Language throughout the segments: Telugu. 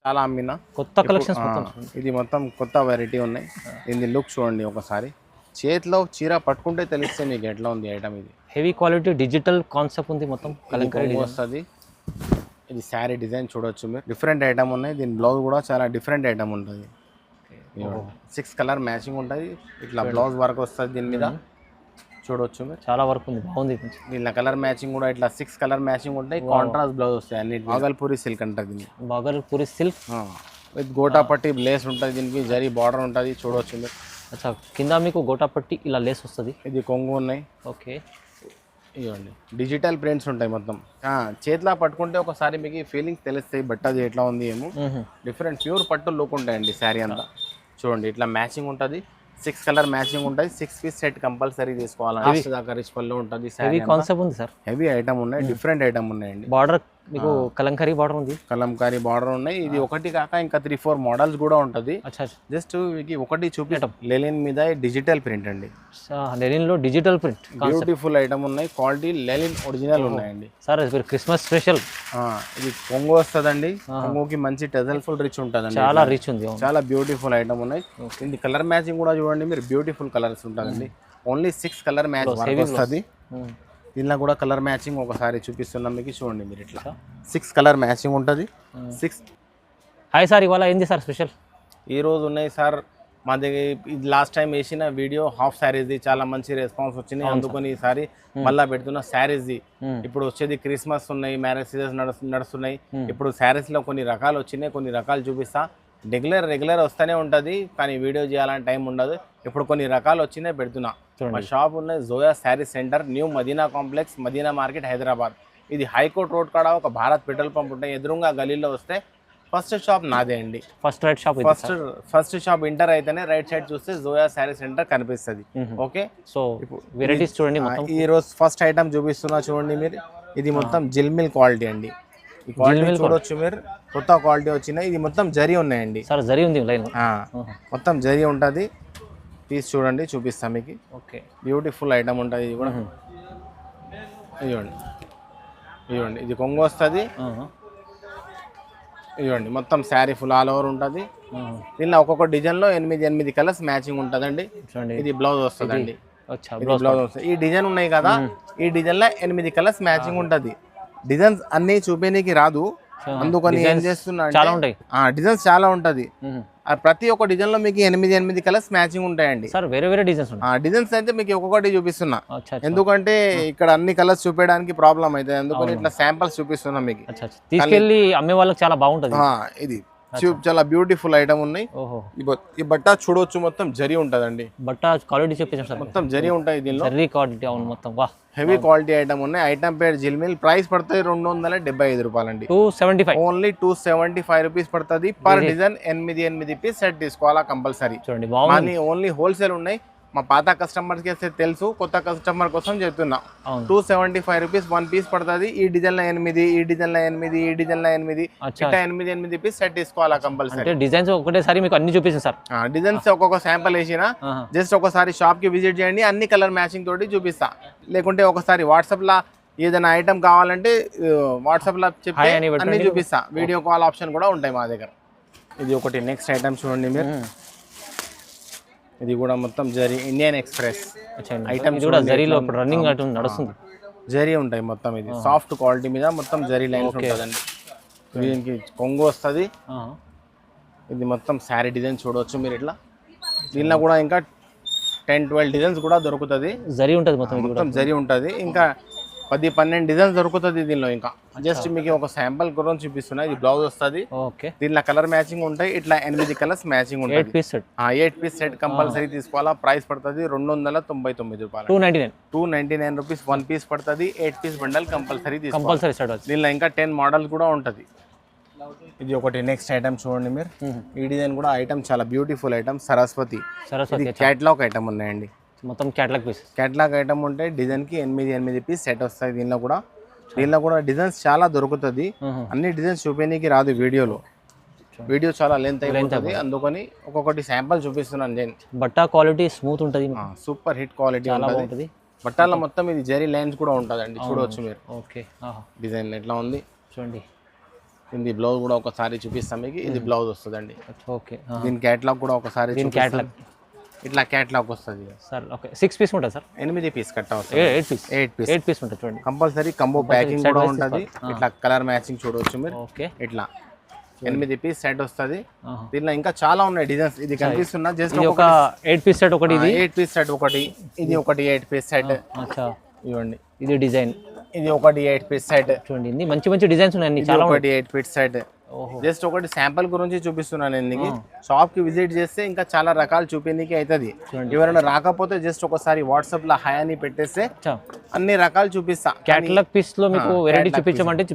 చాలా అమ్మిన కొత్త కలెక్షన్స్ మొత్తం. ఇది మొత్తం కొత్త వెరైటీ ఉన్నాయి. దీని లుక్ చూడండి ఒకసారి. చేతిలో చీర పట్టుకుంటే తెలిస్తే మీకు ఎట్లా ఉంది ఐటమ్. ఇది హెవీ క్వాలిటీ డిజిటల్ కాన్సెప్ట్ ఉంది మొత్తం. కలంకారీ వస్తుంది. ఇది శారీ డిజైన్ చూడొచ్చు మీరు. డిఫరెంట్ ఐటమ్ ఉన్నాయి. దీని బ్లౌజ్ కూడా చాలా డిఫరెంట్ ఐటమ్ ఉంటుంది. 6 కలర్ మ్యాచింగ్ ఉంటుంది. ఇట్లా బ్లౌజ్ వర్క్ వస్తుంది దీని మీద చూడొచ్చు మీరు. చాలా వర్క్ ఉంది, బాగుంది. దీనిలో కలర్ మ్యాచింగ్ కూడా ఇట్లా 6 కలర్ మ్యాచింగ్ ఉంటాయి. కాంట్రాస్ట్ బ్లౌజ్ వస్తాయి అన్ని. బాగల్పూరి సిల్క్ అంటారు దీన్ని. Bhagalpuri silk with gotapatti lace ఉంటుంది. దీనికి జరీ బార్డర్ ఉంటుంది చూడవచ్చు మీరు. అచ్చా, కింద మీకు గోటాపట్టి ఇలా లేస్ వస్తుంది. ఇది కొంగు ఉన్నాయి. ఓకే, ఇవ్వండి డిజిటల్ ప్రింట్స్ ఉంటాయి మొత్తం. చేతిలో పట్టుకుంటే ఒకసారి మీకు ఫీలింగ్స్ తెలుస్తాయి బట్ అది ఎట్లా ఉంది ఏమో. డిఫరెంట్ ప్యూర్ పట్టు లుక్ ఉంటాయండి శారీ అంతా. చూడండి ఇట్లా మ్యాచింగ్ ఉంటుంది. 6 కలర్ మ్యాచింగ్ ఉంటుంది. 6 పీస్ సెట్ కంపల్సరీ తీసుకోవాలి. దాకా రిచ్ పళ్ళు ఉంటుంది. హెవీ కాన్సెప్ట్ ఉంది సార్. హెవీ ఐటమ్ ఉన్నాయి. డిఫరెంట్ ఐటమ్ ఉన్నాయండి. బార్డర్ మీకు కలంకారీ బార్డర్ ఉంది. కలంకారీ బార్డర్ ఉన్నాయి. ఇది ఒకటి కాక ఇంకా 3-4 మోడల్స్ కూడా ఉంటుంది. జస్ట్ ఒకటి చూపించడం. లెలిన్ మీద డిజిటల్ ప్రింట్ అండి. లెలిన్ లో డిజిటల్ ప్రింట్ బ్యూటిఫుల్ ఐటమ్ ఉన్నాయి. క్వాలిటీ లెలిన్ ఒరిజినల్ ఉన్నాయండి సార్. Christmas special. ఇది కొంగు వస్తుందండి. కొంగుకి మంచి టెజల్ఫుల్ రిచ్ ఉంటుందండి. చాలా రిచ్ ఉంది. చాలా బ్యూటిఫుల్ ఐటమ్ ఉన్నాయి. ఇది కలర్ మ్యాచింగ్ కూడా చూడండి మీరు. బ్యూటిఫుల్ కలర్స్ ఉంటుందండి. ఓన్లీ 6 కలర్ మ్యాచ్ వస్తుంది. దీనిలో కూడా కలర్ మ్యాచింగ్ ఒకసారి చూపిస్తున్నాం మీకు. చూడండి మీరు ఇట్లా 6 కలర్ మ్యాచింగ్ ఉంటుంది. 6. హాయ్ సార్, ఇవాళ ఏంది సార్ స్పెషల్? ఈ రోజు ఉన్నాయి సార్ మా దగ్గర. లాస్ట్ టైం వేసిన వీడియో హాఫ్ శారీస్ది చాలా మంచి రెస్పాన్స్ వచ్చినాయి. అందుకని ఈసారి మళ్ళీ పెడుతున్న శారీస్ది. ఇప్పుడు వచ్చేది క్రిస్మస్ ఉన్నాయి, మ్యారేజ్ సీజన్ నడుస్తున్నాయి. ఇప్పుడు శారీస్లో కొన్ని రకాలు వచ్చినాయి. కొన్ని రకాలు చూపిస్తా. రెగ్యులర్ వస్తూనే ఉంటుంది కానీ వీడియో చేయాలని టైం ఉండదు. ఇప్పుడు కొన్ని రకాలు వచ్చినాయి పెడుతున్నా. మా షాప్ ఉన్నాయి Zoya Saree centre, new Madina complex, Madina market, Hyderabad. ఇది హైకోర్ట్ రోడ్ కాడ ఒక భారత్ పెట్రోల్ పంప్ ఉంటాయి. ఎదురుగా గలీలో వస్తే ఫస్ట్ షాప్ నాదే అండి. ఫస్ట్ షాప్ ఇంటర్ అయితేనే రైట్ సైడ్ చూస్తే జోయా శారీ సెంటర్ కనిపిస్తుంది. ఓకే, సో వెరైటీస్ చూడండి. ఈ రోజు ఫస్ట్ ఐటమ్ చూపిస్తున్నా చూడండి మీరు. ఇది మొత్తం జిల్మిల్ క్వాలిటీ అండి. ఈ క్వాలిటీ చూడొచ్చు మీరు. కొత్త క్వాలిటీ వచ్చినాయి. ఇది మొత్తం జరీ ఉన్నాయండి సార్. జరీ ఉంది లైన్, మొత్తం జరీ ఉంటుంది. పీస్ చూడండి చూపిస్తాం మీకు. ఓకే, బ్యూటిఫుల్ ఐటమ్ ఉంటుంది. ఇది కూడా ఇవ్వండి. ఇది కొంగు వస్తుంది. ఇవ్వండి మొత్తం శారీ ఫుల్ ఆల్ ఓవర్ ఉంటుంది. దీనిలో ఒక్కొక్క డిజైన్లో 8 కలర్స్ మ్యాచింగ్ ఉంటుందండి. ఇది బ్లౌజ్ వస్తుందండి. బ్లౌజ్ వస్తుంది. ఈ డిజైన్ ఉన్నాయి కదా, ఈ డిజైన్లో 8 కలర్స్ మ్యాచింగ్ ఉంటుంది. డిజైన్స్ అన్ని చూపేనికి రాదు, అందుకని ఏం చేస్తున్నా డిజైన్స్ చాలా ఉంటది. ప్రతి ఒక్క డిజైన్ లో మీకు 8 కలర్స్ మ్యాచింగ్ ఉంటాయండి. వేరే డిజైన్స్ అయితే మీకు ఒక్కొక్కటి చూపిస్తున్నా. ఎందుకంటే ఇక్కడ అన్ని కలర్స్ చూపించడానికి ప్రాబ్లం అవుతుంది. అందుకని ఇట్లా శాంపిల్స్ చూపిస్తున్నా మీకు. తీసుకెళ్ళి అమ్మే వాళ్ళకి చాలా బాగుంటది. ఇది చాలా బ్యూటిఫుల్ ఐటమ్ ఉన్నాయి. ఈ బట్ట చూడొచ్చు మొత్తం జరీ ఉంటదండి. బట్ట క్వాలిటీ చెప్పేసి మొత్తం జరీ ఉంటాయి దీనిలో. మొత్తం హెవీ క్వాలిటీ ఐటమ్ ఉన్నాయి. ఐటమ్ పేరు జిల్మిల్. ప్రైస్ పడుతుంది 275 రూపాయలండి. 275 ఓన్లీ 275 రూపీస్ పడుతుంది. పర్ డిజైన్ 8 పీస్ సెట్ తీసుకోవాలా కంపల్సరీ. చూడండి ఓన్లీ హోల్సేల్ ఉన్నాయి. మా పాత కస్టమర్స్ కి అయితే తెలుసు, కొత్త కస్టమర్ కోసం చెప్తున్నా. 275 రూపీస్ 1 పీస్ పడుతుంది. ఈ డిజైన్ లో 8, ఈ డిజైన్ లో 8, ఈ డిజైన్ లో 8, ఇట్లా 8 పీస్ సెట్ తీసుకోవాలా కంపల్సరీ. డిజైన్స్ ఒకటేసారి మీకు అన్ని చూపిస్తాను సార్. డిజైన్స్ ఒక్కొక్క శాంపుల్ వేసిన జస్ట్ ఒకసారి షాప్ కి విజిట్ చేయండి. అన్ని కలర్ మ్యాచింగ్ తోటి చూపిస్తా. లేకుంటే ఒకసారి వాట్సాప్ లా ఏదైనా ఐటమ్ కావాలంటే వాట్సాప్ లా చెప్తే అన్ని చూపిస్తా. వీడియో కాల్ ఆప్షన్ కూడా ఉంటాయి మా దగ్గర. ఇది ఒకటి నెక్స్ట్ ఐటమ్ చూడండి మీరు. ఇది కూడా మొత్తం జరీ ఇండియన్ ఎక్స్ప్రెస్ ఐటమ్స్ కూడా జరీలో రన్నింగ్ నడుస్తుంది. జరీ ఉంటాయి మొత్తం. ఇది సాఫ్ట్ క్వాలిటీ మీద మొత్తం జరీ లైన్స్ ఉంటుందండి. దీనికి కొంగు వస్తుంది. ఇది మొత్తం శారీ డిజైన్ చూడవచ్చు మీరు ఇట్లా. దీనిలో కూడా ఇంకా 10-12 డిజైన్స్ కూడా దొరుకుతుంది. జరీ ఉంటుంది మొత్తం జరీ ఉంటుంది. ఇంకా 10-12 డిజైన్స్ దొరుకుతుంది దీనిలో. ఇంకా జస్ట్ మీకు ఒక శాంపుల్ గురించి చూపిస్తున్నా. ఇది బ్లౌజ్ వస్తుంది. దీనిలో కలర్ మ్యాచింగ్ ఉంటాయి. ఇట్లా 8 కలర్స్ మ్యాచింగ్ ఉంటాయి. 8 పీస్ సెట్ కంపల్సరీ తీసుకోవాలా. ప్రైస్ పడుతుంది 299 రూపాయలు. 299 రూపీస్ 1 పీస్ పడుతుంది. 8 పీస్ బండల్ కంపల్సరీ తీసుకోవాలి. దీనిలో ఇంకా 10 మోడల్స్ కూడా ఉంటుంది. ఇది ఒకటి నెక్స్ట్ ఐటమ్ చూడండి మీరు. ఈ డిజైన్ కూడా ఐటమ్ చాలా beautiful item. Saraswati catalogue item ఉన్నాయండి. మొత్తం క్యాటలాగ్ ఐటమ్ ఉంటే డిజైన్ కి 8 పీస్ సెట్ వస్తాయి. దీనిలో కూడా డిజైన్స్ చాలా దొరుకుతుంది. అన్ని డిజైన్స్ చూపేనికి రాదు వీడియోలో. వీడియో చాలా లెంత్ అయిపోతుంది. అందుకని ఒక్కొక్కటి శాంపుల్ చూపిస్తున్నాను నేను. బట్ట క్వాలిటీ స్మూత్ ఉంటుంది. సూపర్ హిట్ క్వాలిటీ ఉంటుంది. బట్టాల మొత్తం ఇది జరీ లైన్స్ కూడా ఉంటుందండి. చూడవచ్చు మీరు. ఓకే, డిజైన్ ఎట్లా ఉంది చూడండి. ఇది బ్లౌజ్ కూడా ఒకసారి చూపిస్తాం మీకు. ఇది బ్లౌజ్ వస్తుందండి. ఓకే. దీని క్యాటలాగ్ కూడా ఒకసారి దీని క్యాటలాగ్ ఇట్లా క్యాటలాగ్ వస్తుంది సార్. ఓకే 6 పీస్ ఉంటుంది సార్. 8 పీస్ కట్ట వస్తుంది. 8 పీస్ ఉంటుంది చూడండి. కంపల్సరీ కంబో ప్యాకింగ్ కూడా ఉంటుంది. ఇట్లా కలర్ మ్యాచింగ్ చూడవచ్చు మీరు. ఓకే ఇట్లా 8 పీస్ సెట్ వస్తుంది. దీనిలో ఇంకా చాలా ఉన్నాయి డిజైన్స్. ఇది కనిపిస్తున్నా జస్ట్ ఒక 8 పీస్ సెట్ ఒకటి, ఇది 8 పీస్ సెట్ ఒకటి, ఇది ఒకటి 8 పీస్ సెట్. ఇవ్వండి ఇది డిజైన్, ఇది ఒకటి 8 పీస్ సెట్. చూడండి ఇది మంచి మంచి డిజైన్స్ ఉన్నాయి. చాలా ఒకటి 8 పీస్ సెట్. జస్ట్ ఒకటి శాంపుల్ గురించి చూపిస్తున్నాను నేను. షాప్ కి విజిట్ చేస్తే ఇంకా చాలా రకాలు చూపించడానికి అవుతుంది. ఎవరైనా రాకపోతే జస్ట్ ఒకసారి వాట్సాప్ లో హాయ్ అని పెట్టేస్తే అన్ని రకాలు చూపిస్తా. క్యాటలాగ్ పీస్ లో మీకు వెరైటీ చూపించమంటే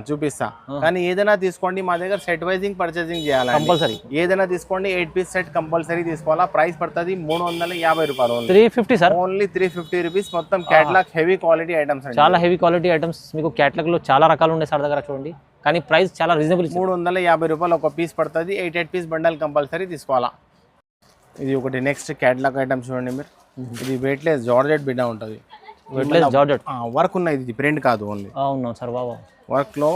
చూపిస్తా. కానీ ఏదైనా తీసుకోండి, మా దగ్గర సెట్ వైజింగ్ పర్చేసింగ్ చేయాలి కంపల్సరీ. ఏదైనా తీసుకోండి 8 పీస్ సెట్ కంపల్సరీ తీసుకోవాలా. ప్రైస్ పడుతుంది 350 రూపాయలు. 350 సార్. Only 350 rupees. మొత్తం క్యాటలాగ్ హెవీ క్వాలిటీ ఐటమ్స్, చాలా హెవీ క్వాలిటీ ఐటమ్స్. మీకు క్యాటలాగ్ లో చాలా రకాలు ఉన్నాయి సార్ దగ్గర. చూడండి కానీ ప్రైస్ చాలా రీజనబుల్. 350 రూపాయలు ఒక పీస్ పడుతుంది. 8 పీస్ బండల్ కంపల్సరీ తీసుకోవాలా. ఇది ఒకటి నెక్స్ట్ క్యాటలాగ్ ఐటమ్ చూడండి మీరు. ఇది వెయిట్లెస్ జార్జెట్ బిడ్డ ఉంటుంది. వెయిట్లెస్ జార్జెట్ వర్క్ ఉన్నది. ఇది ప్రింట్ కాదు ఓన్లీ. అవును సార్. బాబా వర్క్ లో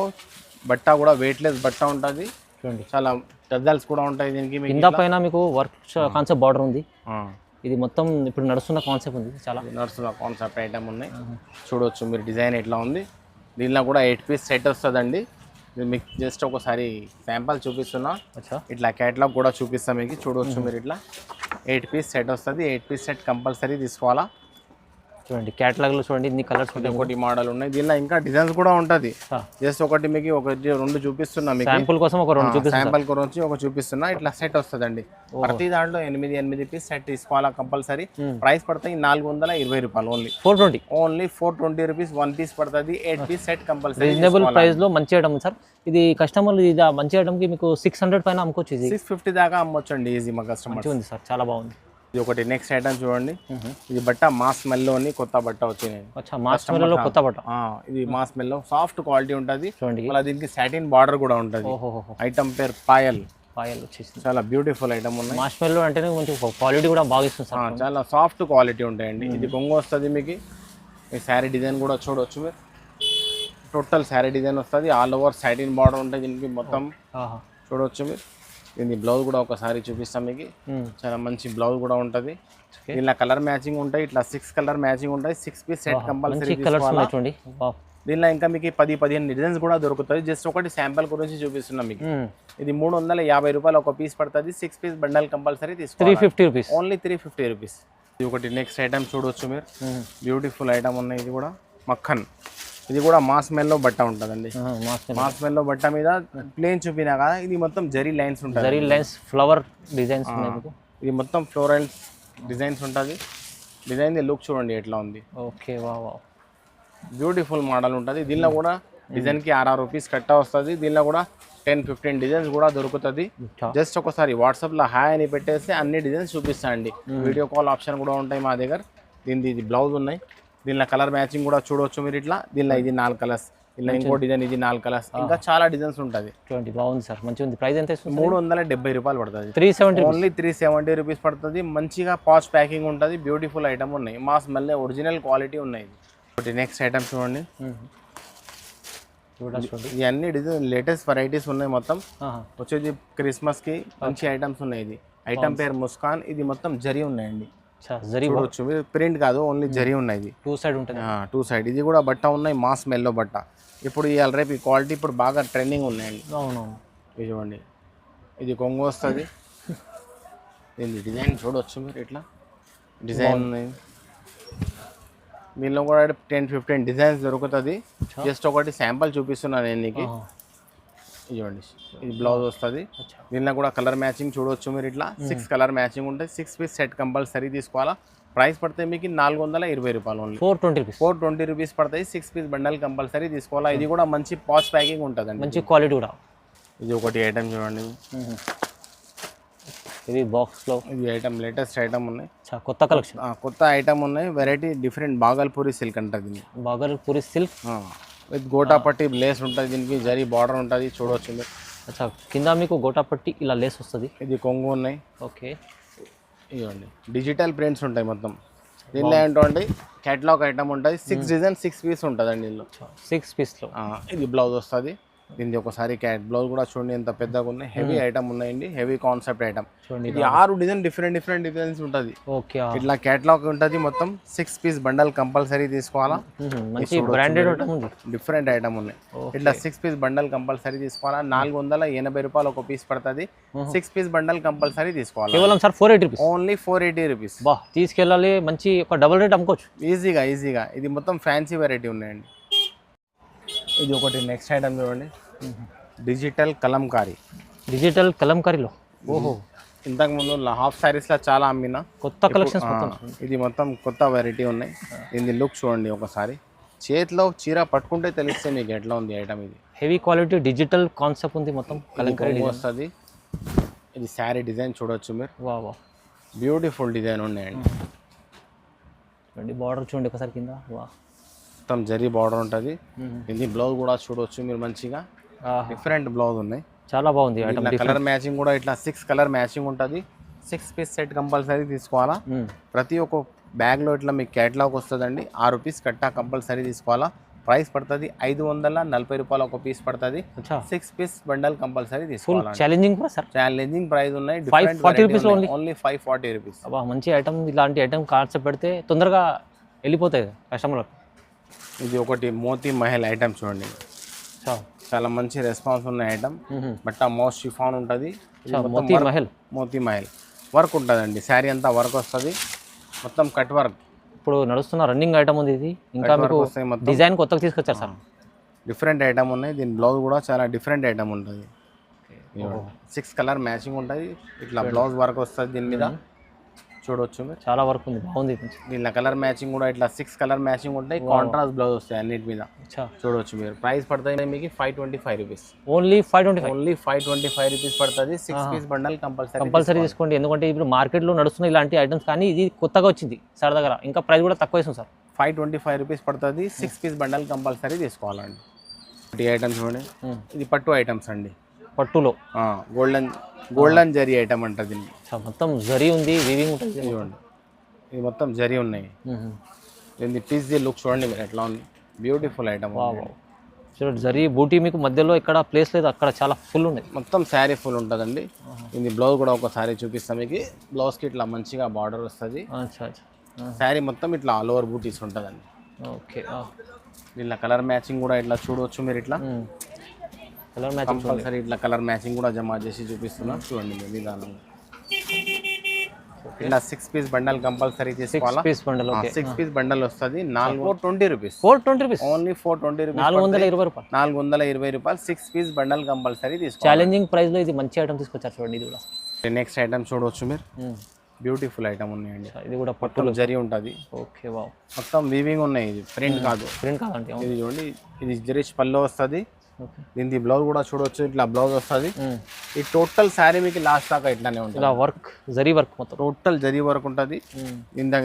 బట్ట కూడా వెయిట్లెస్ బట్ట ఉంటుంది. చూడండి చాలా టజల్స్ కూడా ఉంటాయి దీనికి. కింద పైన మీకు వర్క్ కాన్సెప్ట్ బార్డర్ ఉంది. ఇది మొత్తం ఇప్పుడు నడుస్తున్న కాన్సెప్ట్ ఉంది. చాలా నడుస్తున్న కాన్సెప్ట్ ఐటమ్ ఉన్నాయి. చూడవచ్చు మీరు డిజైన్ ఎట్లా ఉంది. దీనిలో కూడా 8 పీస్ సెట్ వస్తుందండి. మీకు జస్ట్ ఒకసారి శాంపుల్ చూపిస్తున్నా. ఇట్లా క్యాటలాగ్ కూడా చూపిస్తాం మీకు. చూడవచ్చు మీరు. ఇట్లా 8 పీస్ సెట్ వస్తుంది. 8 పీస్ సెట్ కంపల్సరీ తీసుకోవాలా. చూడండి క్యాటలాగ్ లో చూడండి ఇన్ని కలర్స్ ఉంటాయి. ఒకటి మోడల్ ఉన్నాయి. దీనిలో ఇంకా డిజైన్స్ కూడా ఉంటుంది. జస్ట్ ఒకటి మీకు ఒకటి 2 చూపిస్తున్నా మీకు. శాంపుల్ కోసం ఒక 2 చూపిస్తున్నా. శాంపుల్ గురించి ఒక చూపిస్తున్నా. ఇట్లా సెట్ వస్తుందండి. ప్రతి దాంట్లో 8 పీస్ సెట్ తీసుకోవాలా కంపల్సరీ. ప్రైస్ పడతాయి 420 రూపాయలు. ఓన్లీ 420. ఓన్లీ 420 రూపీస్ 1 పీస్ పడుతుంది. 8 piece set compulsory. Reasonable price లో మంచి ఐటమ్ సార్. ఇది కస్టమర్లు ఇది మంచి ఐటమ్ కి మీకు 600 పైన అమ్ముకోవచ్చు. ఇది 650 దాకా అమ్మొచ్చు అండి ఈజీ. మా కస్టమర్ ఉంది సార్. చాలా బాగుంది. ఇది ఒకటి నెక్స్ట్ ఐటమ్ చూడండి. ఇది బట్ట మాస్ మెల్లోని కొత్త బట్ట వచ్చినాయి. మాస్ మెల్లో కొత్త బట్ట. ఇది మాస్ మెల్లో సాఫ్ట్ క్వాలిటీ ఉంటుంది. చూడండి మళ్ళీ దీనికి సాటిన్ బార్డర్ కూడా ఉంటుంది. ఐటమ్ పేరు పాయల్. పాయల్ వచ్చేసి చాలా బ్యూటిఫుల్ ఐటమ్ ఉన్నాయి. మాస్ మెల్లో అంటేనే కొంచెం క్వాలిటీ కూడా బాగా ఇస్తుంది సార్. చాలా సాఫ్ట్ క్వాలిటీ ఉంటాయండి. ఇది కొంగు వస్తుంది మీకు. ఈ శారీ డిజైన్ కూడా చూడవచ్చు మీరు. టోటల్ శారీ డిజైన్ వస్తుంది. ఆల్ ఓవర్ సాటిన్ బార్డర్ ఉంటుంది దీనికి మొత్తం. చూడవచ్చు మీరు. దీని బ్లౌజ్ కూడా ఒకసారి చూపిస్తాం మీకు. చాలా మంచి బ్లౌజ్ కూడా ఉంటుంది. దీనిలో కలర్ మ్యాచింగ్ ఉంటాయి. ఇట్లా 6 కలర్ మ్యాచింగ్ ఉంటాయి. 6 పీస్ సెట్ కంపల్సరీ. దీనిలో ఇంకా మీకు 10-15 డిజైన్స్ కూడా దొరుకుతాయి. జస్ట్ ఒకటి శాంపుల్ గురించి చూపిస్తున్నాం మీకు. ఇది 350 రూపాయలు ఒక పీస్ పడుతుంది. 6 పీస్ బండల్ కంపల్సరీ తీసుకోవాలి. 350 రూపీస్. Only 350 rupees. ఇది ఒకటి నెక్స్ట్ ఐటమ్ చూడవచ్చు మీరు. బ్యూటిఫుల్ ఐటమ్ ఉన్నాయి. ఇది కూడా మక్కన్. ఇది కూడా మాస్ మెల్లో బట్ట ఉంటుందండి. మాస్ మెల్లో బట్ట మీద ప్లేన్ చూపినా కదా, ఇది మొత్తం జరీ లైన్స్ ఉంటుంది. జరీ లైన్స్ ఫ్లవర్ డిజైన్స్ ఉన్నాయి. ఇది మొత్తం ఫ్లోరల్ డిజైన్స్ ఉంటుంది. డిజైన్ లుక్ చూడండి ఎట్లా ఉంది. ఓకే వా బ్యూటిఫుల్ మోడల్ ఉంటుంది. దీనిలో కూడా డిజైన్కి 6 రూపీస్ కట్ట వస్తుంది. దీనిలో కూడా 10-15 డిజైన్స్ కూడా దొరుకుతుంది. జస్ట్ ఒకసారి వాట్సాప్లో హాయ్ అని పెట్టేస్తే అన్ని డిజైన్స్ చూపిస్తా అండి. వీడియో కాల్ ఆప్షన్ కూడా ఉంటాయి మా దగ్గర. ఇది బ్లౌజ్ ఉన్నాయి. దీనిలో కలర్ మ్యాచింగ్ కూడా చూడవచ్చు మీరు. ఇట్లా దీనిలో ఇది 4 కలర్స్, ఇలా ఇంకో డిజైన్ ఇది 4 కలర్స్, ఇంకా చాలా డిజైన్స్ ఉంటుంది. బాగుంది సార్, మంచిగా ఉంది. ప్రైస్ ఎంత? 370 రూపాయలు పడుతుంది. 370. ఓన్లీ 370 రూపీస్ పడుతుంది. మంచిగా పాచ్ ప్యాకింగ్ ఉంటుంది. బ్యూటిఫుల్ ఐటమ్ ఉన్నాయి. మా స్మెల్ ఒరిజినల్ క్వాలిటీ ఉన్నాయి. ఒకటి నెక్స్ట్ ఐటమ్ చూడండి. ఇవన్నీ డిజైన్ లేటెస్ట్ వెరైటీస్ ఉన్నాయి. మొత్తం వచ్చేది క్రిస్మస్కి మంచి ఐటమ్స్ ఉన్నాయి. ఇది ఐటమ్ పేరు ముస్కాన్. ఇది మొత్తం జరీ ఉన్నాయండి. చూడవచ్చు ప్రింట్ కాదు, ఓన్లీ జరీ ఉన్నాయి. 2 సైడ్ ఉంటుంది. 2 సైడ్. ఇది కూడా బట్ట ఉన్నాయి. మాస్ మెల్లో బట్ట. ఇప్పుడు ఇవాళ రేపు ఈ క్వాలిటీ ఇప్పుడు బాగా ట్రెండింగ్ ఉన్నాయండి. అవునవును. ఇది చూడండి. ఇది కొంగు వస్తుంది. దీని డిజైన్ చూడవచ్చు మీరు. ఇట్లా డిజైన్ ఉన్నాయి. దీనిలో కూడా 10-15 డిజైన్స్ దొరుకుతుంది. జస్ట్ ఒకటి శాంపుల్ చూపిస్తున్నాను నేను నీకు. ఇవ్వండి. ఇది బ్లౌజ్ వస్తుంది. దీనిలో కూడా కలర్ మ్యాచింగ్ చూడవచ్చు మీరు. ఇట్లా 6 కలర్ మ్యాచింగ్ ఉంటుంది. 6 పీస్ సెట్ కంపల్సరీ తీసుకోవాలా. ప్రైస్ పడితే మీకు 420 రూపాయలు. ఓన్లీ 420 రూపీస్ పడతాయి. 6 పీస్ బండల్ కంపల్సరీ తీసుకోవాలా. ఇది కూడా మంచి పాచ్ ప్యాకింగ్ ఉంటుంది అండి. మంచి క్వాలిటీ కూడా. ఇది ఒకటి ఐటమ్ చూడండి. ఇది బాక్స్లో. ఇది ఐటమ్ లేటెస్ట్ ఐటమ్ ఉన్నాయి. కొత్త కలెక్షన్, కొత్త ఐటమ్ ఉన్నాయి. Variety different. బాగల్పూరి సిల్క్ అంటుంది. Bhagalpuri silk with gotapatti lace ఉంటుంది. దీనికి జరీ బార్డర్ ఉంటుంది. చూడవచ్చు మీరు. అచ్చా, కింద మీకు గోటాపట్టి ఇలా లేస్ వస్తుంది. ఇది కొంగు ఉన్నాయి. ఓకే. ఇవ్వండి. డిజిటల్ ప్రింట్స్ ఉంటాయి మొత్తం. దీనిలో ఏంటంటే కేటలాగ్ ఐటమ్ ఉంటుంది. 6 డిజైన్ 6 పీస్ ఉంటుంది అండి. దీనిలో 6 పీస్లో. ఇది బ్లౌజ్ వస్తుంది. దీనికి ఒకసారి క్యాట్ బ్లౌజ్ కూడా చూడండి ఎంత పెద్దగా ఉన్నాయి. హెవీ ఐటమ్ ఉన్నాయండి, హెవీ కాన్సెప్ట్ ఐటమ్. చూడండి ఇది 6 డిజైన్ డిఫరెంట్ డిజైన్స్ ఉంటుంది. ఓకే. ఇట్లా క్యాట్లాగ్ ఉంటుంది మొత్తం. 6 పీస్ బండల్ కంపల్సరీ తీసుకోవాలా. మంచి బ్రాండెడ్ ఐటమ్ ఉంది, డిఫరెంట్ ఐటమ్ ఉన్నాయి. ఇట్లా 6 పీస్ బండల్ కంపల్సరీ తీసుకోవాలా. 480 రూపాయలు ఒక పీస్ పడుతుంది. 6 పీస్ బండల్ కంపల్సరీ తీసుకోవాలి. కేవలం సార్ 480 రూపీస్, ఓన్లీ 480 రూపీస్. బా తీసుకెళ్ళాలి, మంచి ఒక డబుల్ రేట్ అమ్ముకోవచ్చు ఈజీగా. ఇది మొత్తం ఫ్యాన్సీ వెరైటీ ఉన్నాయండి. ఇది ఒకటి నెక్స్ట్ ఐటమ్ చూడండి, డిజిటల్ కలంకారీ. డిజిటల్ కలంకారీలో ఓహో, ఇంతకుముందు హాఫ్ శారీస్లో చాలా అమ్మిన కొత్త కలెక్షన్స్ మొత్తం. ఇది మొత్తం కొత్త వెరైటీ ఉన్నాయి. దీని లుక్ చూడండి ఒకసారి. చేతిలో చీర పట్టుకుంటే తెలిస్తే మీకు ఎట్లా ఉంది ఐటమ్. ఇది హెవీ క్వాలిటీ డిజిటల్ కాన్సెప్ట్ ఉంది మొత్తం. కలంకారీ వస్తుంది. ఇది శారీ డిజైన్ చూడొచ్చు మీరు. వా బ్యూటిఫుల్ డిజైన్ ఉన్నాయండి. చూడండి బార్డర్ చూడండి ఒకసారి కింద. వా మొత్తం జరీ బార్డర్ ఉంటుంది. ఇది బ్లౌజ్ కూడా చూడొచ్చు మీరు మంచిగా. డిఫరెంట్ బ్లౌజ్ ఉన్నాయి, చాలా బాగుంది ఐటమ్. కలర్ మ్యాచింగ్ కూడా ఇట్లా 6 కలర్ మ్యాచింగ్ ఉంటుంది. 6 పీస్ సెట్ కంపల్సరీ తీసుకోవాలా. ప్రతి ఒక్క బ్యాగ్లో ఇట్లా మీకు క్యాట్లాగ్ వస్తుందండి. 6 పీస్ కట్టా కంపల్సరీ తీసుకోవాలా. ప్రైస్ పడుతుంది 540 రూపాయలు ఒక పీస్ పడుతుంది. 6 పీస్ బండల్ కంపల్సరీ తీసుకోవాలి. ఛాలెంజింగ్ సార్, ఛాలెంజింగ్ ప్రైస్ ఉన్నాయి. 540 రూపీస్ ఓన్లీ 540 రూపీస్. అబ్బా మంచి ఐటమ్. ఇలాంటి ఐటమ్ కాన్సెప్ట్ పెడితే తొందరగా వెళ్ళిపోతాయి కస్టమర్లకు. ఇది ఒకటి మోతీ మహల్ ఐటమ్ చూడండి. చాలా మంచి రెస్పాన్స్ ఉన్న ఐటమ్. బట్ మోస్ షిఫాన్ ఉంటుంది. మోతీ మహల్ వర్క్ ఉంటుందండి. శారీ అంతా వర్క్ వస్తుంది, మొత్తం కట్ వర్క్. ఇప్పుడు నడుస్తున్న రన్నింగ్ ఐటమ్ ఉంది ఇది. ఇంకా మీకు డిజైన్ కొత్తగా తీసుకొచ్చారు సార్. డిఫరెంట్ ఐటమ్ ఉన్నాయి. దీని బ్లౌజ్ కూడా చాలా డిఫరెంట్ ఐటమ్ ఉంటుంది. 6 కలర్ మ్యాచింగ్ ఉంటుంది. ఇట్లా బ్లౌజ్ వర్క్ వస్తుంది దీని మీద చూడవచ్చు మీరు. చాలా వర్క్ ఉంది, బాగుంది. దీనిలో కలర్ మ్యాచింగ్ కూడా ఇట్లా 6 కలర్ మ్యాచింగ్ ఉంటాయి. కాంట్రాస్ట్ బ్లౌజ్ వస్తాయి అన్నిటి మీద చూడవచ్చు మీరు. ప్రైస్ పడుతుంది మీకు 525 రూపీస్. ఓన్లీ 525. ఓన్లీ 525 రూపీస్ పడుతుంది. 6 పీస్ బండల్ కంపల్సరీ తీసుకోండి. ఎందుకంటే ఇప్పుడు మార్కెట్లో నడుస్తున్న ఇలాంటి ఐటమ్స్, కానీ ఇది కొత్తగా వచ్చింది సార్ దగ్గర. ఇంకా ప్రైస్ కూడా తక్కువ ఇస్తుంది సార్. 525 రూపీస్ పడుతుంది. 6 పీస్ బండల్ కంపల్సరీ తీసుకోవాలండి. ఈ ఐటమ్స్ చూడండి, ఇది పట్టు ఐటమ్స్ అండి. పట్టులో గోల్డెన్ జరీ ఐటమ్ అంటది. మొత్తం జరీ ఉంది, వీవింగ్ ఉంటుంది చూడండి. ఇది మొత్తం జరీ ఉన్నాయి. దీని పీస్ లుక్ చూడండి మీరు ఎట్లా ఉంది. Beautiful item. చూడండి జరీ బూటీ మీకు మధ్యలో ఇక్కడ ప్లేస్ లేదు, అక్కడ చాలా ఫుల్ ఉన్నాయి. మొత్తం శారీ ఫుల్ ఉంటుందండి. ఇది బ్లౌజ్ కూడా ఒకసారి చూపిస్తాం మీకు. బ్లౌజ్కి ఇట్లా మంచిగా బార్డర్ వస్తుంది. శారీ మొత్తం ఇట్లా ఆల్ ఓవర్ బూటీస్ ఉంటుందండి. ఓకే. దీనిలో కలర్ మ్యాచింగ్ కూడా ఇట్లా చూడవచ్చు మీరు. ఇట్లా కలర్ మ్యాచింగ్ కంపల్సరీ ఇట్లా కలర్ మ్యాచింగ్ కూడా జమ చేసి చూపిస్తున్నా చూడండి మీరు విధానంగా. ఇలా 6 పీస్ బండల్ కంపల్సరీ తీసుకోవాలా. 6 పీస్ బండల్ వస్తుంది. 420 రూపీస్. 420 rupees, only 420 rupees. 420 రూపాయలు. 420 రూపాయలు. 6 పీస్ బండల్ కంపల్సరీ తీసుకోవాలి. ఛాలెంజింగ్ ప్రైస్ లో ఇది మంచి ఐటమ్ తీసుకొచ్చారు చూడండి. ఇది కూడా నెక్స్ట్ ఐటమ్ చూడవచ్చు మీరు. బ్యూటిఫుల్ ఐటమ్ ఉన్నాయండి. ఇది కూడా పట్టులో జరీ ఉంటుంది. ఓకే. వావ్, మొత్తం వీవింగ్ ఉన్నాయి. ఇది ప్రింట్ కాదు. ప్రింట్ కాదండి. ఇది చూడండి, ఇది జరీష్ పల్లో వస్తుంది. దీని బ్లౌజ్ కూడా చూడవచ్చు. ఇట్లా బ్లౌజ్ వస్తుంది. ఈ టోటల్ శారీ మీకు లాస్ట్ దాకా ఇట్లానే ఉంటుంది. ఇలా వర్క్, జరీ వర్క్, మొత్తం టోటల్ జరీ వర్క్ ఉంటుంది.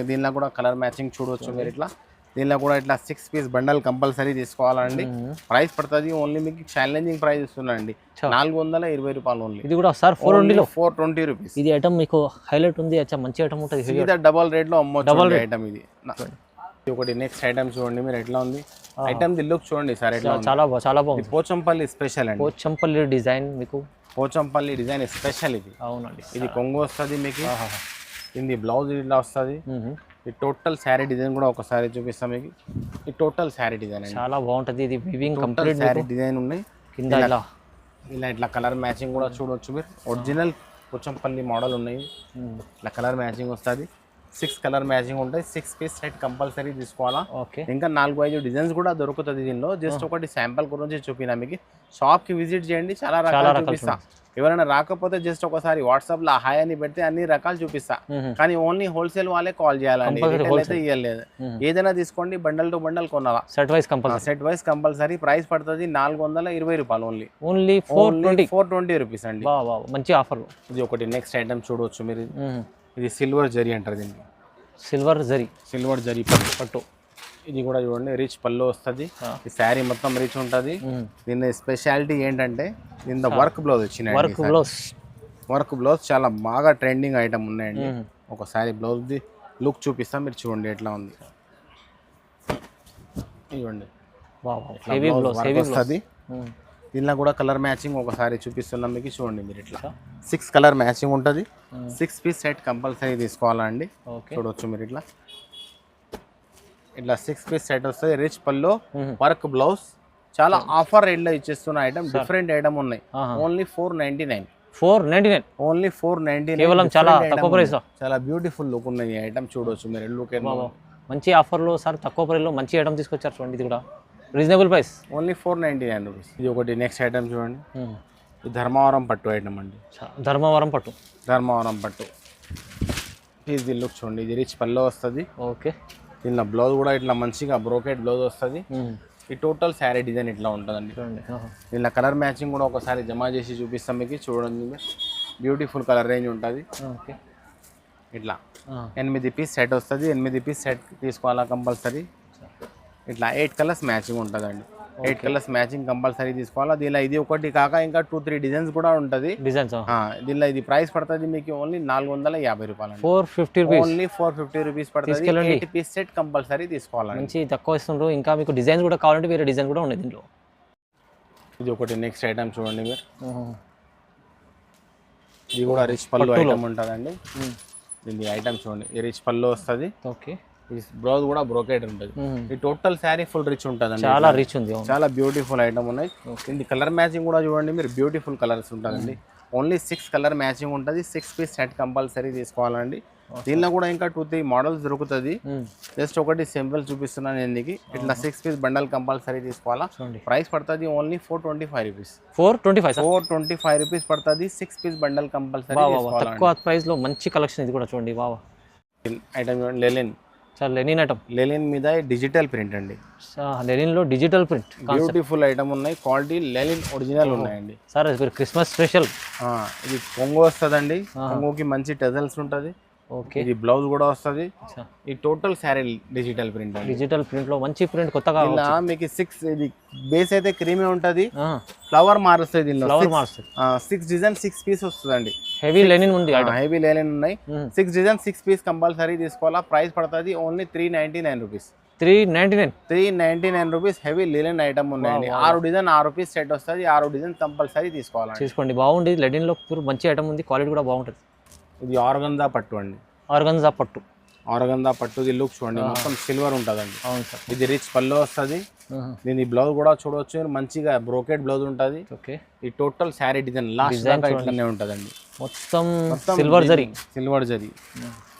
దీనిలో కూడా కలర్ మ్యాచింగ్ చూడవచ్చు మీరు. ఇట్లా దీనిలో కూడా ఇట్లా 6 పీస్ బండల్ కంపల్సరీ తీసుకోవాలండి. ప్రైస్ పడుతుంది ఓన్లీ మీకు ఛాలెంజింగ్ ప్రైస్ ఇస్తున్నాండి 420 రూపాయలు ఓన్లీ. ఇది కూడా సార్ 420 రూపీస్. ఇది ఐటమ్ మీకు హైలైట్ ఉంది. మంచి ఐటమ్ ఉంటుంది. ఇది డబల్ రేట్ లో అమ్మొచ్చు ఐటమ్ ఇది. ఒకటి నెక్స్ట్ ఐటమ్ చూడండి మీరు ఎట్లా ఉంది. ఐటమ్ ది లుక్ చూడండి సార్ ఎట్లా. చాలా బాగుంది. పోచంపల్లి స్పెషల్ అండి. పోచంపల్లి డిజైన్ మీకు. పోచంపల్లి డిజైన్ స్పెషల్ ఇది. అవునండి. ఇది కొంగు వస్తుంది మీకు. ఇది బ్లౌజ్ ఇట్లా వస్తుంది. ఈ టోటల్ శారీ డిజైన్ కూడా ఒకసారి చూపిస్తాం మీకు. ఈ టోటల్ శారీ డిజైన్ చాలా బాగుంటుంది. ఇది వీవింగ్ కంప్లీట్ శారీ డిజైన్ ఉన్నాయి. కింద ఇట్లా కలర్ మ్యాచింగ్ కూడా చూడవచ్చు మీరు. ఒరిజినల్ పోచంపల్లి మోడల్ ఉన్నాయి. ఇట్లా కలర్ మ్యాచింగ్ వస్తుంది. 6 కలర్ మ్యాచింగ్ ఉంటాయి. 6 పీస్ సెట్ కంపల్సరీ తీసుకోవాలా. ఇంకా 4-5 డిజైన్స్ కూడా దొరుకుతుంది దీనిలో. జస్ట్ ఒకటి శాంపుల్ గురించి చూపినా మీకు. షాప్ కి విజిట్ చేయండి, చాలా రకాలు చూపిస్తా. ఎవరైనా రాకపోతే జస్ట్ ఒకసారి వాట్సాప్ లో హాయ్ అని పెడితే అన్ని రకాలు చూపిస్తా. కానీ ఓన్లీ హోల్సేల్ వాళ్ళే కాల్ చేయాలండి, అయితే ఇవ్వలేదు. ఏదైనా తీసుకోండి, బండల్ టు బండల్ కొనాలా. Set wise compulsory. ప్రైస్ పడుతుంది 420 రూపాయలు ఓన్లీ 420 రూపీస్ అండి. మంచి ఆఫర్. ఇది ఒకటి నెక్స్ట్ ఐటమ్ చూడవచ్చు మీరు. ఇది సిల్వర్ జరీ అంటారు దీన్ని. సిల్వర్ జరీ పట్టు. ఇది కూడా చూడండి, రిచ్ పళ్ళు వస్తుంది. ఈ శారీ మొత్తం రిచ్ ఉంటుంది. దీని స్పెషాలిటీ ఏంటంటే దీని వర్క్ బ్లౌజ్ వచ్చినాయి. వర్క్ బ్లౌజ్ చాలా బాగా ట్రెండింగ్ ఐటమ్ ఉన్నాయండి. ఒకసారి బ్లౌజ్ ది లుక్ చూపిస్తాం మీరు చూడండి ఎట్లా ఉంది. ఇవ్వండి వస్తుంది. దీనిలో కూడా కలర్ మ్యాచింగ్ ఒకసారి చూపిస్తున్నాం మీకు, చూడండి మీరు ఇట్లా 6 కలర్ మ్యాచింగ్ ఉంటుంది. 6 పీస్ సెట్ కంపల్సరీ తీసుకోవాలండి. ఓకే చూడవచ్చు మీరు ఇట్లా 6 పీస్ సెట్ వస్తుంది. రిచ్ పల్లో వర్క్ బ్లౌజ్, చాలా ఆఫర్ రేట్లో ఇచ్చేస్తున్న ఐటమ్, డిఫరెంట్ ఐటమ్ ఉన్నాయి. ఓన్లీ 499. 499 ఓన్లీ 499 కేవలం. చాలా తక్కువ ప్రైస్ లో చాలా బ్యూటిఫుల్ లుక్ ఉన్నాయి ఈ ఐటమ్. చూడవచ్చు మీరు లుక్ మంచి ఆఫర్లో సార్, తక్కువ ప్రైస్లో మంచి ఐటమ్ తీసుకొచ్చారు చూడండి. ఇది కూడా రీజనబుల్ ప్రైస్, ఓన్లీ 499 రూపీస్. ఇది ఒకటి నెక్స్ట్ ఐటమ్ చూడండి, ఇది ధర్మవరం పట్టు ఐటమ్ అండి. ధర్మవరం పట్టు, ధర్మవరం పట్టు. ఇది లుక్ చూడండి, ఇది రిచ్ పల్లో వస్తుంది. ఓకే దీనిలో బ్లౌజ్ కూడా ఇట్లా మంచిగా బ్రోకెట్ బ్లౌజ్ వస్తుంది. ఈ టోటల్ శారీ డిజైన్ ఇట్లా ఉంటుందండి. చూడండి దీనిలో కలర్ మ్యాచింగ్ కూడా ఒకసారి జమ చేసి చూపిస్తాం మీకు. చూడండి బ్యూటిఫుల్ కలర్ రేంజ్ ఉంటుంది. ఓకే ఇట్లా 8 పీస్ సెట్ వస్తుంది. 8 పీస్ సెట్ తీసుకోవాలా కంపల్సరీ. ఇట్లా 8 కలర్స్ మ్యాచింగ్ ఉంటుందండి. 8 కలర్స్ మ్యాచింగ్ కంపల్సరీ తీసుకోవాలా. దీనిలో ఇది ఒకటి కాక ఇంకా 2-3 డిజైన్స్ కూడా ఉంటుంది. డిజైన్స్ దీనిలో ఇది ప్రైస్ పడుతుంది మీకు ఓన్లీ 450 రూపాయలు. 450 రూపీస్, ఓన్లీ 450 రూపీస్ పడుతుంది. 8 పీస్ సెట్ కంపల్సరీ తీసుకోవాలండి. మంచి తక్కువ ఇస్తుండ్రు. ఇంకా మీకు డిజైన్స్ కూడా కావాలంటే వేరే డిజైన్ కూడా ఉన్నాయి దీంట్లో. ఇది ఒకటి నెక్స్ట్ ఐటమ్ చూడండి మీరు, ఇది కూడా రిచ్ పళ్ళు ఐటమ్ ఉంటుందండి. దీని ఐటమ్ చూడండి, ఈ రిచ్ పళ్ళు వస్తుంది. ఓకే ఈ బ్లౌజ్ కూడా బ్రోకెట్ ఉంటుంది. ఈ టోటల్ శారీ ఫుల్ రిచ్ ఉంటుందండి. చాలా రిచ్ ఉంది, చాలా బ్యూటిఫుల్ ఐటమ్ ఉన్నాయి. ఇది కలర్ మ్యాచింగ్ కూడా చూడండి మీరు, బ్యూటిఫుల్ కలర్స్ ఉంటుందండి. ఓన్లీ 6 కలర్ మ్యాచింగ్ ఉంటుంది. 6 పీస్ సెట్ కంపల్సరీ తీసుకోవాలండి. దీనిలో కూడా ఇంకా 2-3 మోడల్స్ దొరుకుతుంది. జస్ట్ ఒకటి సింపుల్ చూపిస్తున్నాను ఎందుకు. ఇట్లా 6 పీస్ బండల్ కంపల్సరీ తీసుకోవాలా. ప్రైస్ పడుతుంది ఓన్లీ 425 రూపీస్. 425 రూపీస్ పడుతుంది. 6 పీస్ బండల్ కంపల్సరీ తీసుకోవాలి. తక్కువ ప్రైస్ లో మంచి కలెక్షన్ ఇది కూడా చూడండి. బావా ఐటమ్ చూడండి, లెలిన్. చాలా లెనిన్ ఐటమ్. లెలిన్ మీద డిజిటల్ ప్రింట్ అండి. లెనిన్ లో డిజిటల్ ప్రింట్, బ్యూటిఫుల్ ఐటమ్ ఉన్నాయి. క్వాలిటీ లెలిన్ ఒరిజినల్ ఉన్నాయండి. Sir Christmas special. ఇది కొంగు వస్తుందండి. కొంగుకి మంచి టెజల్స్ ఉంటుంది. ఓకే ఇది బ్లౌజ్ కూడా వస్తుంది. ఈ టోటల్ శారీ డిజిటల్ ప్రింట్ అండి. డిజిటల్ ప్రింట్ లో మంచి ప్రింట్ కొత్తగా ఇలా మీకు 6 ఇది బేస్ అయితే క్రీమీ ఉంటుంది. ఫ్లవర్ మారుస్తుంది దీనిలో. ఫ్లవర్ మారుస్తుంది. 6 డిజైన్ 6 పీస్ వస్తుందండి. హెవీ లెనిన్ ఉంది. హెవీ లెనిన్ ఉన్నాయి. 6 డిజైన్ 6 పీస్ కంపల్సరీ తీసుకోవాలా. ప్రైస్ పడుతుంది only 399 rupees. 399 rupees. Heavy linen item ఉన్నాయండి. 6 డిజైన్ 6 పీస్ సెట్ వస్తుంది. 6 డిజైన్ కంపల్సరీ తీసుకోవాలి. తీసుకోండి, బాగుంది. లెనిన్ లో మంచి ఐటమ్ ఉంది, క్వాలిటీ కూడా బాగుంటుంది. ఇది ఆర్గంజా పట్టు అండి. ఆర్గంజా పట్టు. ఆర్గంజా పట్టుది లుక్ చూడండి, మొత్తం సిల్వర్ ఉంటుందండి. అవును సార్. ఇది రిచ్ పళ్ళు వస్తుంది. దీని బ్లౌజ్ కూడా చూడవచ్చు, మంచిగా బ్రోకెట్ బ్లౌజ్ ఉంటుంది. ఓకే ఈ టోటల్ శారీ డిజైన్ లాస్ట్ దాకా ఇట్లానే ఉంటుందండి. మొత్తం సిల్వర్ జరీ. సిల్వర్ జరీ.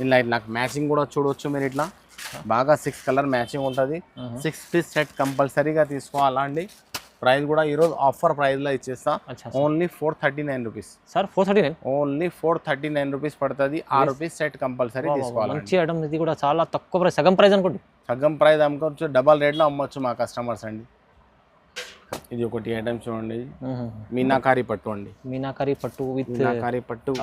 ఇలా నాకు మ్యాచింగ్ కూడా చూడవచ్చు మీరు. ఇట్లా బాగా 6 కలర్ మ్యాచింగ్ ఉంటుంది. 6 పీస్ సెట్ కంపల్సరీగా తీసుకోవాలా అండి. ప్రైస్ కూడా ఈరోజు ఆఫర్ ప్రైస్ లో ఇచ్చేస్తా. Only 439 rupees sir. 439 only 439 rupees పడుతుంది. 6 పీస్ సెట్ కంపల్సరీ తీసుకోవాలి. మంచి ఐటమ్ ఇది కూడా, చాలా తక్కువ ప్రైస్, సగం ప్రైస్ అనుకోండి. సగం ప్రైస్ అమ్ముకోవచ్చు, డబల్ రేట్లో అమ్మొచ్చు మా కస్టమర్స్ అండి. ఇది ఒకటి ఐటమ్ చూడండి, మీనాకారి పట్టు అండి. మీనాకారి పట్టు విత్ మీనాకారి పట్టు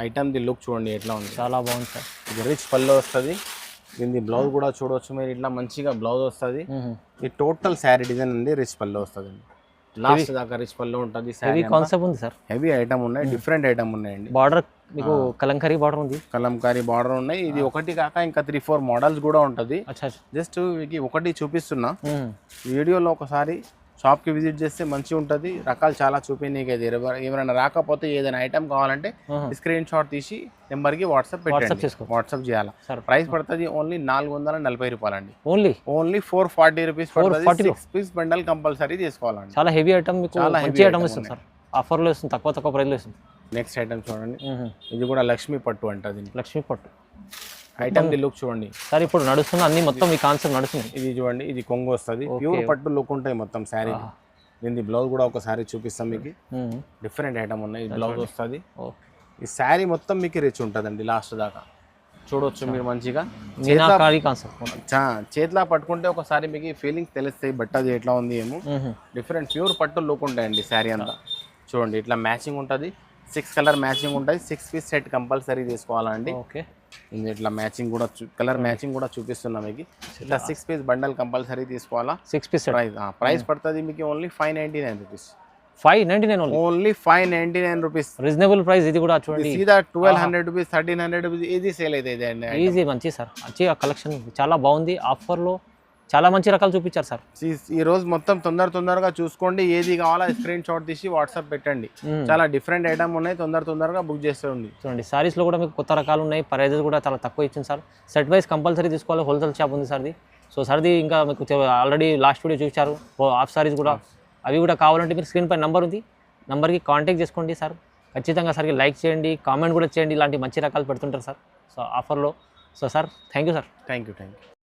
ఐటమ్ ది లుక్ చూడండి ఎట్లా ఉంది. చాలా బాగుంది సార్. ఇది రిచ్ పళ్ళు వస్తుంది. దీని బ్లౌజ్ కూడా చూడవచ్చు మీరు. ఇట్లా మంచిగా బ్లౌజ్ వస్తుంది. ఈ టోటల్ శారీ డిజైన్ అండి. రిచ్ పళ్ళు వస్తుంది అండి. లాస్ట్ దాకా రిచ్ పళ్ళు ఉంటుంది. హెవీ కాన్సెప్ట్ ఉంది సార్. హెవీ ఐటమ్ ఉన్నాయి, డిఫరెంట్ ఐటమ్ ఉన్నాయండి. బార్డర్ మీకు కలంకారీ బార్డర్ ఉంది. కలంకారీ బార్డర్ ఉన్నాయి. ఇది ఒకటి కాక ఇంకా 3-4 మోడల్స్ కూడా ఉంటుంది. జస్ట్ ఒకటి చూపిస్తున్నా. వీడియోలో ఒకసారి షాప్కి విజిట్ చేస్తే మంచిగా ఉంటుంది. రకాలు చాలా చూపించనీకైతే ఎవరైనా రాకపోతే ఏదైనా ఐటమ్ కావాలంటే స్క్రీన్ షాట్ తీసి నెంబర్కి వాట్సాప్ పెట్టండి. వాట్సాప్ చేయాలి. ప్రైస్ పడుతుంది ఓన్లీ 440 రూపాయలు అండి. ఓన్లీ 440 రూపీస్ పడుతుంది. 6 పీస్ బండల్ కంపల్సరీ తీసుకోవాలండి. చాలా హెవీ ఐటమ్, చాలా హెవీ ఐటమ్ ఇస్తుంది సార్. ఆఫర్లో ఇస్తుంది, తక్కువ ప్రైస్లో ఇస్తుంది. నెక్స్ట్ ఐటమ్ చూడండి, ఇది కూడా లక్ష్మీ పట్టు అంటది. లక్ష్మీ పట్టు ఐటమ్ ది లుక్ చూడండి సార్. ఇప్పుడు నడుస్తున్న అన్ని మొత్తం ఈ కాన్సెప్ట్ నడుస్తుంది. ఇది చూడండి, ఇది కొంగు వస్తుంది. ప్యూర్ పట్టు లుక్ ఉంటాయి మొత్తం శారీ. దీని బ్లౌజ్ కూడా ఒకసారి చూపిస్తాం మీకు. డిఫరెంట్ ఐటమ్ ఉన్నాయి. ఈ బ్లౌజ్ వస్తుంది. ఈ శారీ మొత్తం మీకు రిచ్ ఉంటుందండి లాస్ట్ దాకా. చూడవచ్చు మీరు మంచిగా. చేతిలో పట్టుకుంటే ఒకసారి మీకు ఫీలింగ్స్ తెలుస్తాయి, బట్టది ఎట్లా ఉంది ఏమో. డిఫరెంట్ ప్యూర్ పట్టు లుక్ ఉంటాయండి శారీ అంతా. చూడండి ఇట్లా మ్యాచింగ్ ఉంటుంది. 6 కలర్ మ్యాచింగ్ ఉంటుంది. 6 పీస్ సెట్ కంపల్సరీ తీసుకోవాలండి. ఓకే ఇట్లా మ్యాచింగ్ కూడా కలర్ మ్యాచింగ్ కూడా చూపిస్తున్నా మీకు. ఇట్లా 6 పీస్ బండల్ కంపల్సరీ తీసుకోవాలా. 6 పీస్ ప్రైస్ పడుతుంది మీకు only 599 rupees. 599 only 599 rupees. Reasonable price. ఇది కూడా చూడండి, సీదా 1200 రూపీస్ 1300 రూపీస్ ఈజీ సేల్ అవుతుంది అండి. ఈజీ మంచి సార్. మంచి కలెక్షన్ చాలా బాగుంది. ఆఫర్లో చాలా మంచి రకాలు చూపించారు సార్. ఈ రోజు మొత్తం తొందరగా చూసుకోండి, ఏది కావాలో స్క్రీన్ షాట్ తీసి వాట్సాప్ పెట్టండి. చాలా డిఫరెంట్ ఐటమ్ ఉన్నాయి, తొందరగా బుక్ చేస్తుంది. చూడండి సారీస్లో కూడా మీకు కొత్త రకాలు ఉన్నాయి, ప్రైజెస్ కూడా చాలా తక్కువ ఇచ్చింది సార్. సెట్ వైజ్ కంపల్సరీ తీసుకోవాలి, హోల్సేల్ షాప్ ఉంది సార్ది. సో సార్ది ఇంకా మీకు ఆల్రెడీ లాస్ట్ వీడియో చూపించారు హాఫ్ సారీస్ కూడా, అవి కూడా కావాలంటే మీరు స్క్రీన్ పై నెంబర్ ఉంది, నెంబర్కి కాంటాక్ట్ చేసుకోండి సార్. ఖచ్చితంగా సార్కి లైక్ చేయండి, కామెంట్ కూడా చేయండి, ఇలాంటి మంచి రకాలు పెడుతుంటారు సార్ సో ఆఫర్లో. So sir thank you sir. Thank you.